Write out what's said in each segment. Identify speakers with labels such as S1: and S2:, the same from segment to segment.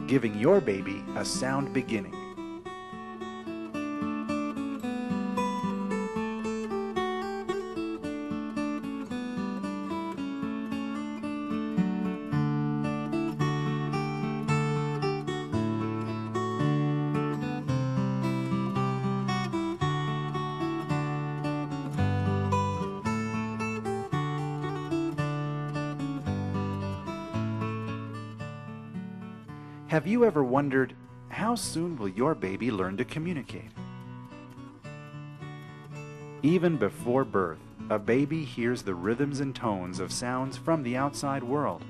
S1: giving your baby a sound beginning. Have you ever wondered, how soon will your baby learn to communicate? Even before birth, a baby hears the rhythms and tones of sounds from the outside world.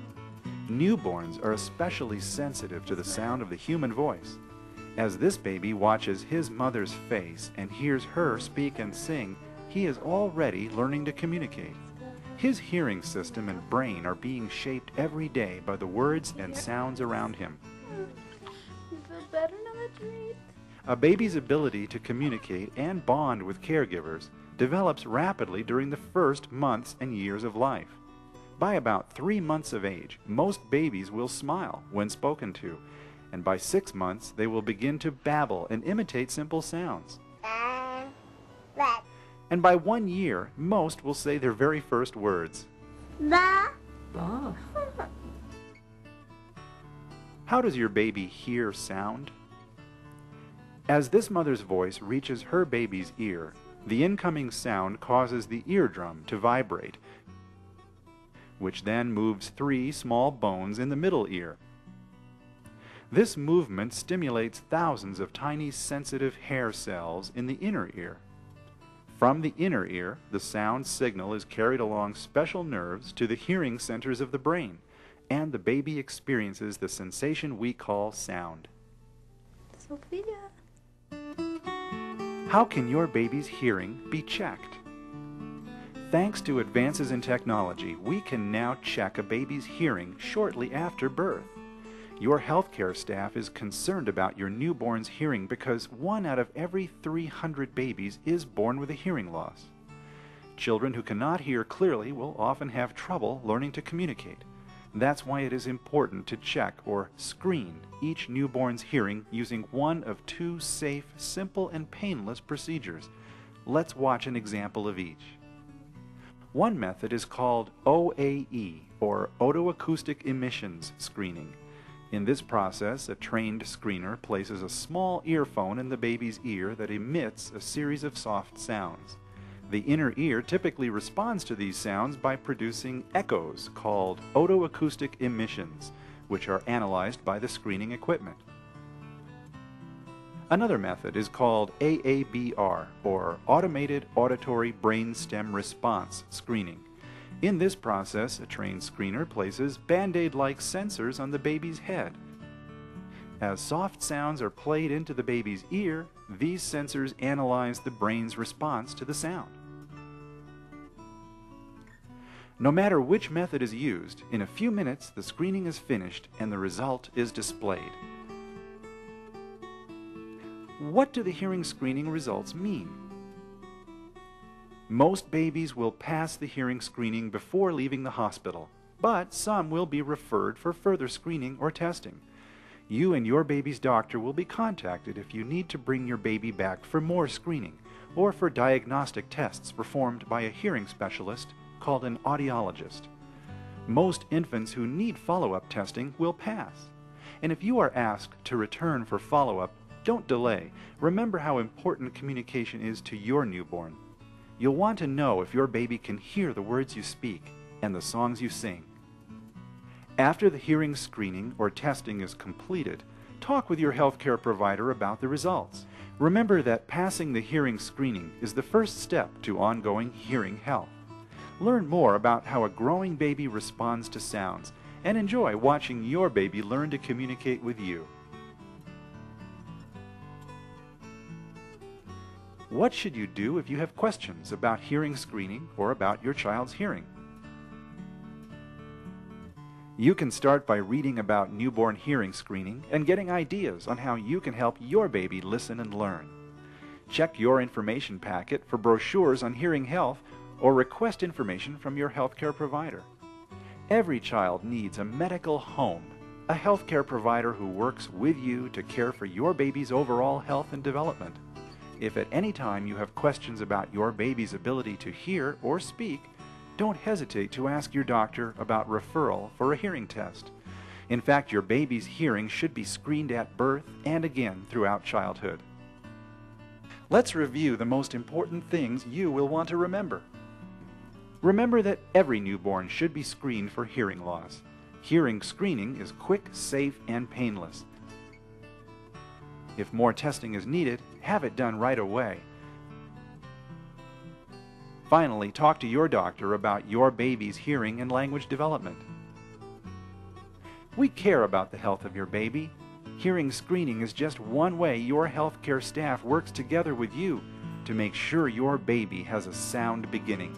S1: Newborns are especially sensitive to the sound of the human voice. As this baby watches his mother's face and hears her speak and sing, he is already learning to communicate. His hearing system and brain are being shaped every day by the words and sounds around him. A baby's ability to communicate and bond with caregivers develops rapidly during the first months and years of life. By about 3 months of age, most babies will smile when spoken to, and by 6 months they will begin to babble and imitate simple sounds. And by 1 year, most will say their very first words.
S2: Oh.
S1: How does your baby hear sound? As this mother's voice reaches her baby's ear, the incoming sound causes the eardrum to vibrate, which then moves 3 small bones in the middle ear. This movement stimulates thousands of tiny sensitive hair cells in the inner ear. From the inner ear, the sound signal is carried along special nerves to the hearing centers of the brain, and the baby experiences the sensation we call sound.
S2: Sophia.
S1: How can your baby's hearing be checked? Thanks to advances in technology, we can now check a baby's hearing shortly after birth. Your healthcare staff is concerned about your newborn's hearing because 1 out of every 300 babies is born with a hearing loss. Children who cannot hear clearly will often have trouble learning to communicate. That's why it is important to check or screen each newborn's hearing using one of 2 safe, simple, and painless procedures. Let's watch an example of each. One method is called OAE, or otoacoustic emissions screening. In this process, a trained screener places a small earphone in the baby's ear that emits a series of soft sounds. The inner ear typically responds to these sounds by producing echoes called otoacoustic emissions, which are analyzed by the screening equipment. Another method is called AABR, or Automated Auditory Brainstem Response Screening. In this process, a trained screener places Band-Aid-like sensors on the baby's head. As soft sounds are played into the baby's ear, these sensors analyze the brain's response to the sound. No matter which method is used, in a few minutes the screening is finished and the result is displayed. What do the hearing screening results mean? Most babies will pass the hearing screening before leaving the hospital, but some will be referred for further screening or testing. You and your baby's doctor will be contacted if you need to bring your baby back for more screening or for diagnostic tests performed by a hearing specialist called an audiologist. Most infants who need follow-up testing will pass. And if you are asked to return for follow-up, don't delay. Remember how important communication is to your newborn. You'll want to know if your baby can hear the words you speak and the songs you sing. After the hearing screening or testing is completed, talk with your healthcare provider about the results. Remember that passing the hearing screening is the first step to ongoing hearing health. Learn more about how a growing baby responds to sounds and enjoy watching your baby learn to communicate with you. What should you do if you have questions about hearing screening or about your child's hearing? You can start by reading about newborn hearing screening and getting ideas on how you can help your baby listen and learn. Check your information packet for brochures on hearing health or request information from your healthcare provider. Every child needs a medical home. a healthcare provider who works with you to care for your baby's overall health and development. If at any time you have questions about your baby's ability to hear or speak, don't hesitate to ask your doctor about referral for a hearing test. In fact, your baby's hearing should be screened at birth and again throughout childhood. Let's review the most important things you will want to remember. Remember that every newborn should be screened for hearing loss. Hearing screening is quick, safe, and painless. If more testing is needed, have it done right away. Finally, talk to your doctor about your baby's hearing and language development. We care about the health of your baby. Hearing screening is just one way your healthcare staff works together with you to make sure your baby has a sound beginning.